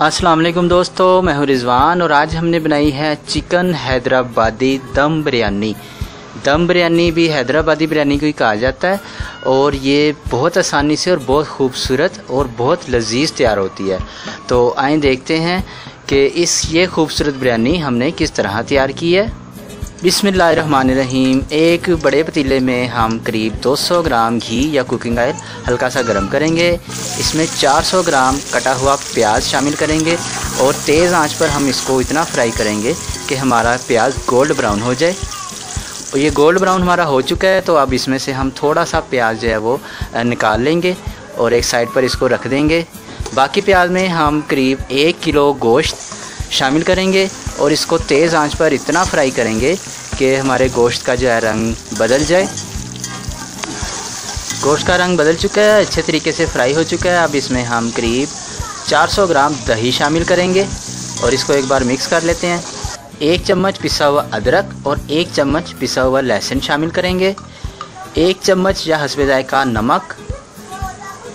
अस्सलाम वालेकुम दोस्तों, मैं हूं रिजवान और आज हमने बनाई है चिकन हैदराबादी दम बिरयानी। दम बिरयानी भी हैदराबादी बिरयानी को ही कहा जाता है और ये बहुत आसानी से और बहुत खूबसूरत और बहुत लजीज तैयार होती है। तो आइए देखते हैं कि ये खूबसूरत बिरयानी हमने किस तरह तैयार की है। बिस्मिल्लाहिर्रहमानिर्रहीम। एक बड़े पतीले में हम करीब 200 ग्राम घी या कुकिंग ऑयल हल्का सा गर्म करेंगे। इसमें 400 ग्राम कटा हुआ प्याज शामिल करेंगे और तेज़ आंच पर हम इसको इतना फ्राई करेंगे कि हमारा प्याज गोल्ड ब्राउन हो जाए। और ये गोल्ड ब्राउन हमारा हो चुका है, तो अब इसमें से हम थोड़ा सा प्याज जो है वो निकाल लेंगे और एक साइड पर इसको रख देंगे। बाकी प्याज में हम करीब 1 किलो गोश्त शामिल करेंगे और इसको तेज़ आंच पर इतना फ्राई करेंगे कि हमारे गोश्त का जो है रंग बदल जाए। गोश्त का रंग बदल चुका है, अच्छे तरीके से फ्राई हो चुका है। अब इसमें हम करीब 400 ग्राम दही शामिल करेंगे और इसको एक बार मिक्स कर लेते हैं। 1 चम्मच पिसा हुआ अदरक और 1 चम्मच पिसा हुआ लहसुन शामिल करेंगे। 1 चम्मच या हस्बे जायका नमक,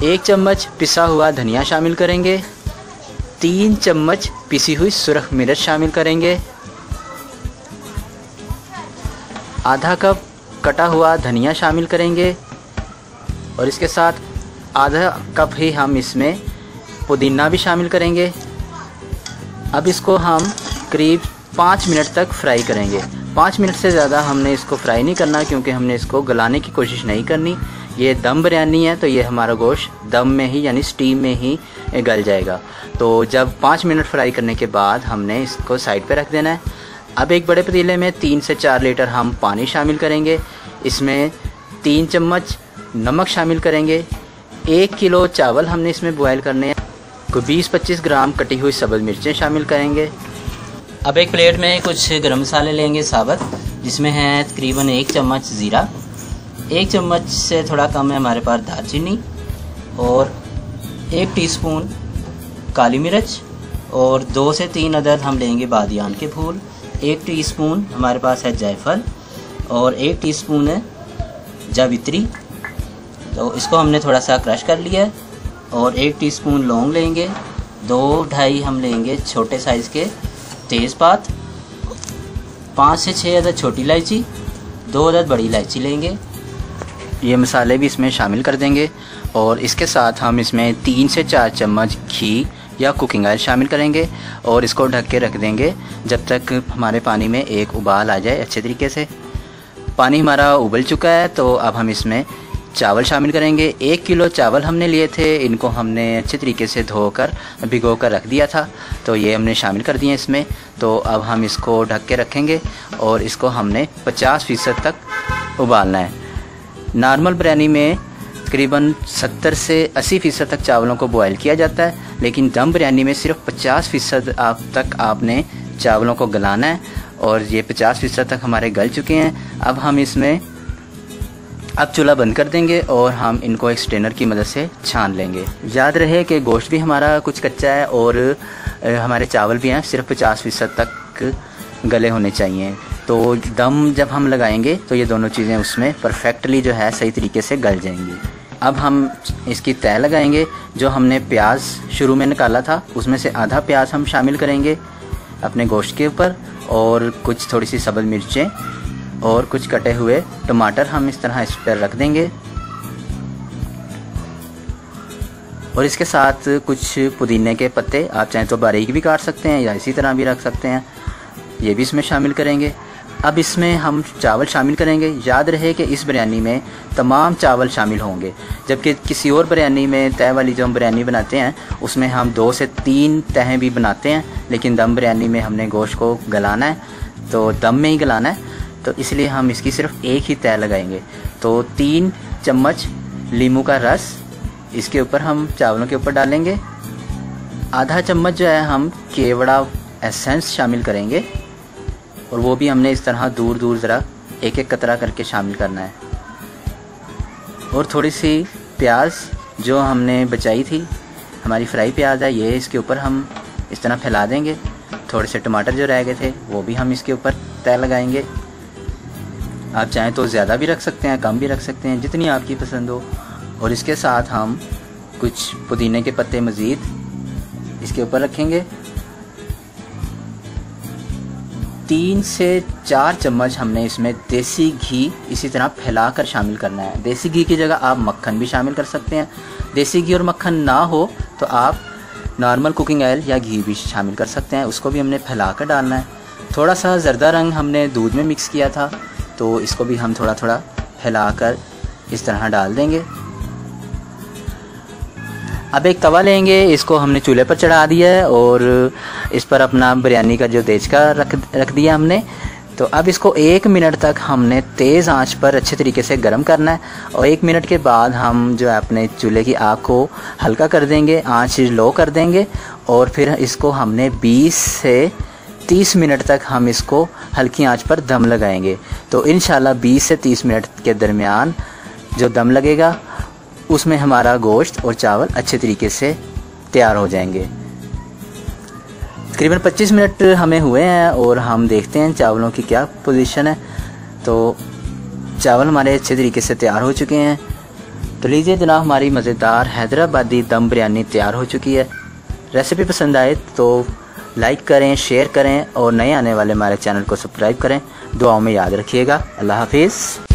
1 चम्मच पिसा हुआ धनिया शामिल करेंगे। 3 चम्मच पिसी हुई सुरख मिर्च शामिल करेंगे। आधा कप कटा हुआ धनिया शामिल करेंगे और इसके साथ आधा कप ही हम इसमें पुदीना भी शामिल करेंगे। अब इसको हम करीब 5 मिनट तक फ्राई करेंगे। 5 मिनट से ज़्यादा हमने इसको फ्राई नहीं करना, क्योंकि हमने इसको गलाने की कोशिश नहीं करनी। ये दम बिरयानी है तो ये हमारा गोश्त दम में ही यानी स्टीम में ही गल जाएगा। तो जब 5 मिनट फ्राई करने के बाद हमने इसको साइड पे रख देना है। अब एक बड़े पतीले में 3 से 4 लीटर हम पानी शामिल करेंगे। इसमें 3 चम्मच नमक शामिल करेंगे। 1 किलो चावल हमने इसमें बॉयल करने हैं। कोई 20-25 ग्राम कटी हुई सब्ज़ मिर्चें शामिल करेंगे। अब एक प्लेट में कुछ गरम मसाले लेंगे साबुत, जिसमें है तकरीबन 1 चम्मच ज़ीरा, 1 चम्मच से थोड़ा कम है हमारे पास दालचीनी और 1 टीस्पून काली मिर्च और 2 से 3 अदद हम लेंगे बादियान के फूल। 1 टीस्पून हमारे पास है जायफल और 1 टीस्पून है जावित्री। तो इसको हमने थोड़ा सा क्रश कर लिया है। और 1 टीस्पून लौंग लेंगे। 2-2.5 हम लेंगे छोटे साइज़ के तेज़पात, 5 से 6 अदद छोटी इलायची, 2 अदद बड़ी इलायची लेंगे। ये मसाले भी इसमें शामिल कर देंगे और इसके साथ हम इसमें 3 से 4 चम्मच घी या कुकिंग ऑयल शामिल करेंगे और इसको ढक के रख देंगे जब तक हमारे पानी में एक उबाल आ जाए अच्छे तरीके से। पानी हमारा उबल चुका है, तो अब हम इसमें चावल शामिल करेंगे। 1 किलो चावल हमने लिए थे, इनको हमने अच्छे तरीके से धोकर भिगो कर रख दिया था, तो ये हमने शामिल कर दिए इसमें। तो अब हम इसको ढक के रखेंगे और इसको हमने 50% तक उबालना है। नॉर्मल बिरयानी में तकरीबन 70 से 80% तक चावलों को बॉयल किया जाता है, लेकिन दम बिरयानी में सिर्फ 50% तक आपने चावलों को गलाना है और ये 50% तक हमारे गल चुके हैं। अब हम इसमें अब चूल्हा बंद कर देंगे और हम इनको एक स्ट्रेनर की मदद से छान लेंगे। याद रहे कि गोश्त भी हमारा कुछ कच्चा है और हमारे चावल भी हैं सिर्फ 50% तक गले होने चाहिए। तो दम जब हम लगाएंगे तो ये दोनों चीज़ें उसमें परफेक्टली जो है सही तरीके से गल जाएंगी। अब हम इसकी तह लगाएंगे। जो हमने प्याज शुरू में निकाला था उसमें से आधा प्याज हम शामिल करेंगे अपने गोश्त के ऊपर और कुछ थोड़ी सी सब्ज़ मिर्चें और कुछ कटे हुए टमाटर हम इस तरह इस पर रख देंगे और इसके साथ कुछ पुदीने के पत्ते, आप चाहें तो बारीक भी काट सकते हैं या इसी तरह भी रख सकते हैं, ये भी इसमें शामिल करेंगे। अब इसमें हम चावल शामिल करेंगे। याद रहे कि इस बिरयानी में तमाम चावल शामिल होंगे, जबकि किसी और बिरयानी में तह वाली जो हम बिरयानी बनाते हैं उसमें हम 2 से 3 तहें भी बनाते हैं, लेकिन दम बिरयानी में हमने गोश्त को गलाना है तो दम में ही गलाना है, तो इसलिए हम इसकी सिर्फ एक ही तह लगाएंगे। तो 3 चम्मच नींबू का रस इसके ऊपर हम चावलों के ऊपर डालेंगे। आधा चम्मच जो है हम केवड़ा एसेंस शामिल करेंगे और वो भी हमने इस तरह दूर दूर ज़रा एक एक कतरा करके शामिल करना है। और थोड़ी सी प्याज जो हमने बचाई थी, हमारी फ्राई प्याज है, ये इसके ऊपर हम इस तरह फैला देंगे। थोड़े से टमाटर जो रह गए थे वो भी हम इसके ऊपर तह लगाएंगे। आप चाहें तो ज़्यादा भी रख सकते हैं, कम भी रख सकते हैं, जितनी आपकी पसंद हो। और इसके साथ हम कुछ पुदीने के पत्ते मज़ीद इसके ऊपर रखेंगे। 3 से 4 चम्मच हमने इसमें देसी घी इसी तरह फैलाकर शामिल करना है। देसी घी की जगह आप मक्खन भी शामिल कर सकते हैं। देसी घी और मक्खन ना हो तो आप नॉर्मल कुकिंग ऑयल या घी भी शामिल कर सकते हैं। उसको भी हमने फैलाकर डालना है। थोड़ा सा ज़र्दा रंग हमने दूध में मिक्स किया था, तो इसको भी हम थोड़ा थोड़ा फैलाकर इस तरह डाल देंगे। अब एक तवा लेंगे, इसको हमने चूल्हे पर चढ़ा दिया है और इस पर अपना बिरयानी का जो देचका रख दिया हमने। तो अब इसको 1 मिनट तक हमने तेज़ आंच पर अच्छे तरीके से गर्म करना है और 1 मिनट के बाद हम जो है अपने चूल्हे की आग को हल्का कर देंगे, आंच लो कर देंगे और फिर इसको हमने 20 से 30 मिनट तक हम इसको हल्की आंच पर दम लगाएंगे। तो इंशाल्लाह 20 से 30 मिनट के दरमियान जो दम लगेगा उसमें हमारा गोश्त और चावल अच्छे तरीके से तैयार हो जाएंगे। तकरीबन 25 मिनट हमें हुए हैं और हम देखते हैं चावलों की क्या पोजीशन है। तो चावल हमारे अच्छे तरीके से तैयार हो चुके हैं। तो लीजिए जनाब, हमारी मज़ेदार हैदराबादी दम बिरयानी तैयार हो चुकी है। रेसिपी पसंद आए तो लाइक करें, शेयर करें और नए आने वाले हमारे चैनल को सब्सक्राइब करें। दुआओं में याद रखिएगा। अल्लाह हाफिज़।